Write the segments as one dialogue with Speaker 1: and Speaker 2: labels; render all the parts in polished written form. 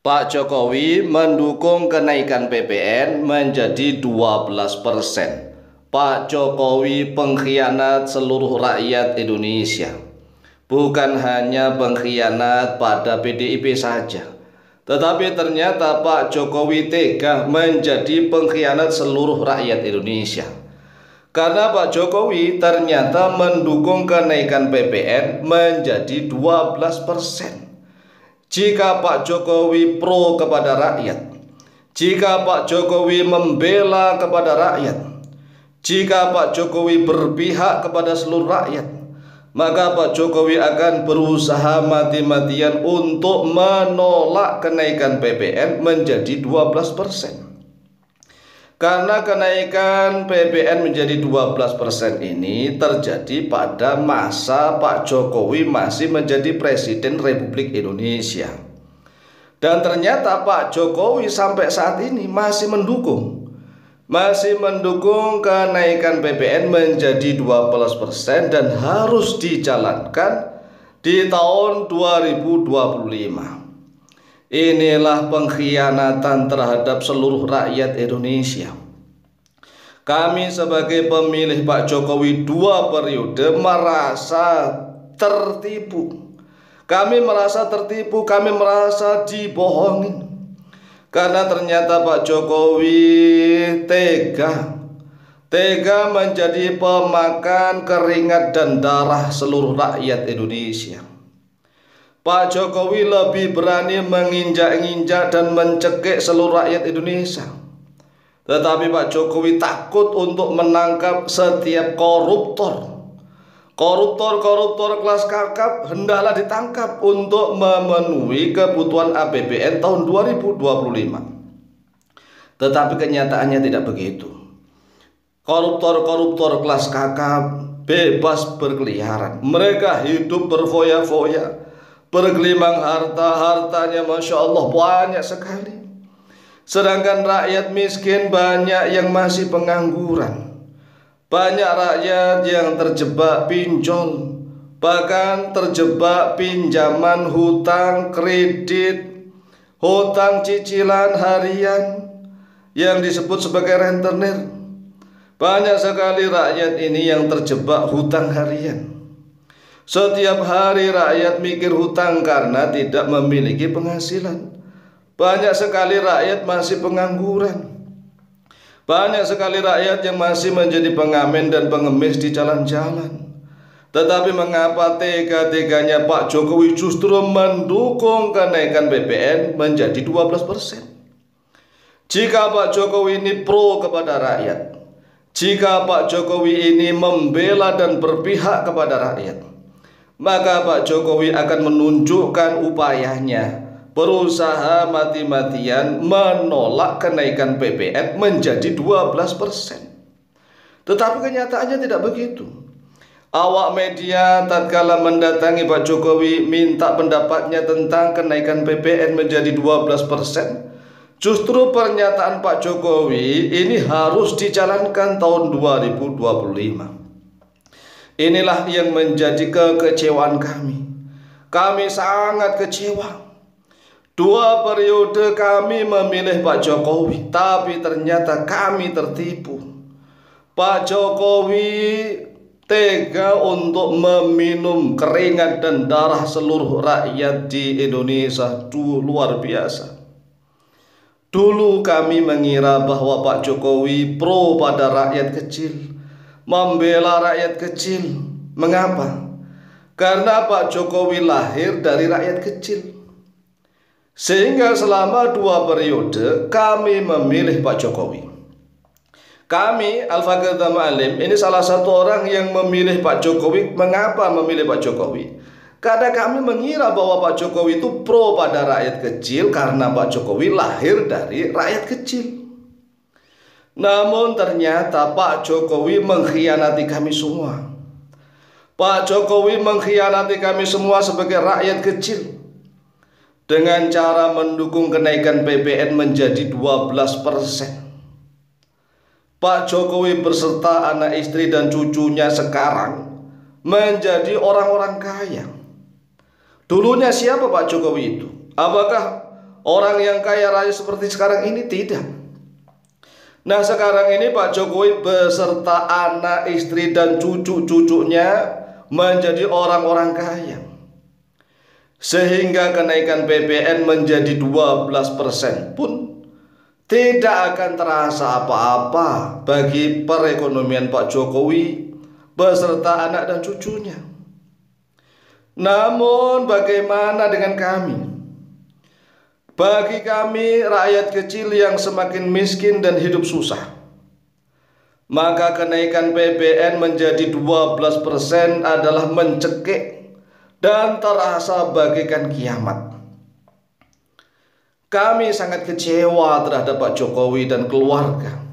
Speaker 1: Pak Jokowi mendukung kenaikan PPN menjadi 12%. Pak Jokowi pengkhianat seluruh rakyat Indonesia. Bukan hanya pengkhianat pada PDIP saja, tetapi ternyata Pak Jokowi tega menjadi pengkhianat seluruh rakyat Indonesia. Karena Pak Jokowi ternyata mendukung kenaikan PPN menjadi 12%. Jika Pak Jokowi pro kepada rakyat, jika Pak Jokowi membela kepada rakyat, jika Pak Jokowi berpihak kepada seluruh rakyat, maka Pak Jokowi akan berusaha mati-matian untuk menolak kenaikan PPN menjadi 12%. Karena kenaikan PPN menjadi 12% ini terjadi pada masa Pak Jokowi masih menjadi Presiden Republik Indonesia. Dan ternyata Pak Jokowi sampai saat ini masih mendukung kenaikan PPN menjadi 12% dan harus dijalankan di tahun 2025. Inilah pengkhianatan terhadap seluruh rakyat Indonesia. Kami sebagai pemilih Pak Jokowi 2 periode merasa tertipu. Kami merasa tertipu, kami merasa dibohongi. Karena ternyata Pak Jokowi tega menjadi pemakan keringat dan darah seluruh rakyat Indonesia. Pak Jokowi lebih berani menginjak-injak dan mencekik seluruh rakyat Indonesia. Tetapi Pak Jokowi takut untuk menangkap setiap koruptor. Koruptor kelas kakap hendaklah ditangkap untuk memenuhi kebutuhan APBN tahun 2025. Tetapi kenyataannya tidak begitu. Koruptor kelas kakap bebas berkeliaran. Mereka hidup berfoya-foya, bergelimang hartanya Masya Allah banyak sekali. Sedangkan rakyat miskin banyak yang masih pengangguran. Banyak rakyat yang terjebak pinjol, bahkan terjebak pinjaman hutang kredit, hutang cicilan harian yang disebut sebagai rentenir. Banyak sekali rakyat ini yang terjebak hutang harian. Setiap hari rakyat mikir hutang karena tidak memiliki penghasilan. Banyak sekali rakyat masih pengangguran. Banyak sekali rakyat yang masih menjadi pengamen dan pengemis di jalan-jalan. Tetapi mengapa tega-teganya Pak Jokowi justru mendukung kenaikan PPN menjadi 12%? Jika Pak Jokowi ini pro kepada rakyat, jika Pak Jokowi ini membela dan berpihak kepada rakyat, maka Pak Jokowi akan menunjukkan upayanya, berusaha mati-matian menolak kenaikan PPN menjadi 12%. Tetapi kenyataannya tidak begitu. Awak media tatkala mendatangi Pak Jokowi minta pendapatnya tentang kenaikan PPN menjadi 12%, justru pernyataan Pak Jokowi ini harus dijalankan tahun 2025. Inilah yang menjadi kekecewaan kami. Kami sangat kecewa. 2 periode kami memilih Pak Jokowi, tapi ternyata kami tertipu. Pak Jokowi tega untuk meminum keringat dan darah seluruh rakyat di Indonesia. Luar biasa. Dulu kami mengira bahwa Pak Jokowi pro pada rakyat kecil, membela rakyat kecil. Mengapa? Karena Pak Jokowi lahir dari rakyat kecil. Sehingga selama 2 periode kami memilih Pak Jokowi. Kami Al-Fakir Tamalim ini salah satu orang yang memilih Pak Jokowi. Mengapa memilih Pak Jokowi? Karena kami mengira bahwa Pak Jokowi itu pro pada rakyat kecil karena Pak Jokowi lahir dari rakyat kecil. Namun ternyata Pak Jokowi mengkhianati kami semua. Pak Jokowi mengkhianati kami semua sebagai rakyat kecil dengan cara mendukung kenaikan PPN menjadi 12%. Pak Jokowi beserta anak istri dan cucunya sekarang menjadi orang-orang kaya. Dulunya siapa Pak Jokowi itu? Apakah orang yang kaya raya seperti sekarang ini? Tidak. Nah, sekarang ini Pak Jokowi beserta anak, istri, dan cucu-cucunya menjadi orang-orang kaya, sehingga kenaikan PPN menjadi 12% pun tidak akan terasa apa-apa bagi perekonomian Pak Jokowi beserta anak dan cucunya. Namun bagaimana dengan kami? Bagi kami rakyat kecil yang semakin miskin dan hidup susah, maka kenaikan PPN menjadi 12% adalah mencekik dan terasa bagaikan kiamat. Kami sangat kecewa terhadap Pak Jokowi dan keluarga.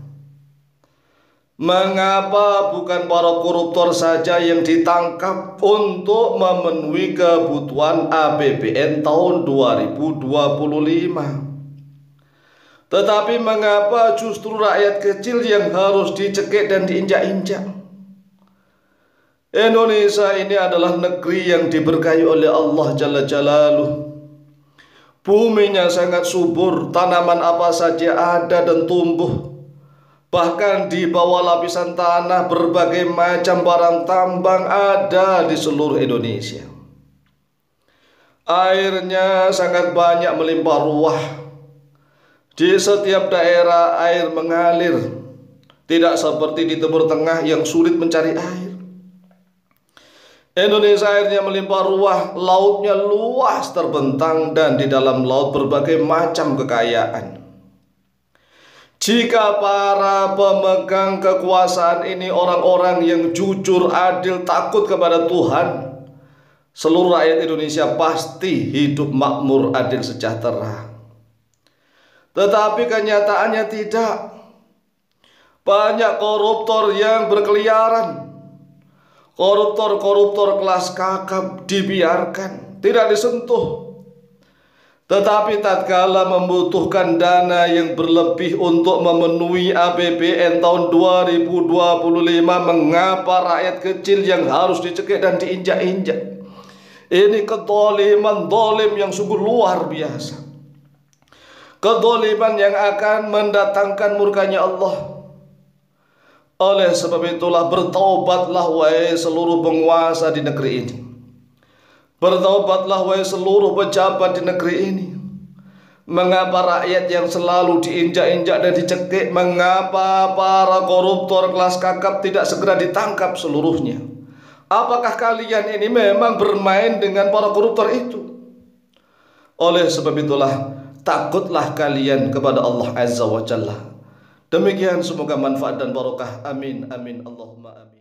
Speaker 1: Mengapa bukan para koruptor saja yang ditangkap untuk memenuhi kebutuhan APBN tahun 2025? Tetapi mengapa justru rakyat kecil yang harus dicekik dan diinjak-injak? Indonesia ini adalah negeri yang diberkahi oleh Allah Jalla Jalaluh. Buminya sangat subur, tanaman apa saja ada dan tumbuh. Bahkan di bawah lapisan tanah berbagai macam barang tambang ada di seluruh Indonesia. Airnya sangat banyak melimpah ruah. Di setiap daerah air mengalir, tidak seperti di Timur Tengah yang sulit mencari air. Indonesia airnya melimpah ruah, lautnya luas terbentang, dan di dalam laut berbagai macam kekayaan. Jika para pemegang kekuasaan ini orang-orang yang jujur, adil, takut kepada Tuhan, seluruh rakyat Indonesia pasti hidup makmur, adil, sejahtera. Tetapi kenyataannya tidak. Banyak koruptor yang berkeliaran. Koruptor-koruptor kelas kakap dibiarkan, tidak disentuh. Tetapi tatkala membutuhkan dana yang berlebih untuk memenuhi APBN tahun 2025, mengapa rakyat kecil yang harus dicekik dan diinjak-injak? Ini kezaliman zalim yang sungguh luar biasa. Kezaliman yang akan mendatangkan murkanya Allah. Oleh sebab itulah bertaubatlah wahai seluruh penguasa di negeri ini. Bertaubatlah wahai seluruh pejabat di negeri ini. Mengapa rakyat yang selalu diinjak-injak dan dicekik? Mengapa para koruptor kelas kakap tidak segera ditangkap seluruhnya? Apakah kalian ini memang bermain dengan para koruptor itu? Oleh sebab itulah takutlah kalian kepada Allah Azza wa Jalla. Demikian, semoga manfaat dan barokah. Amin, amin, Allahumma amin.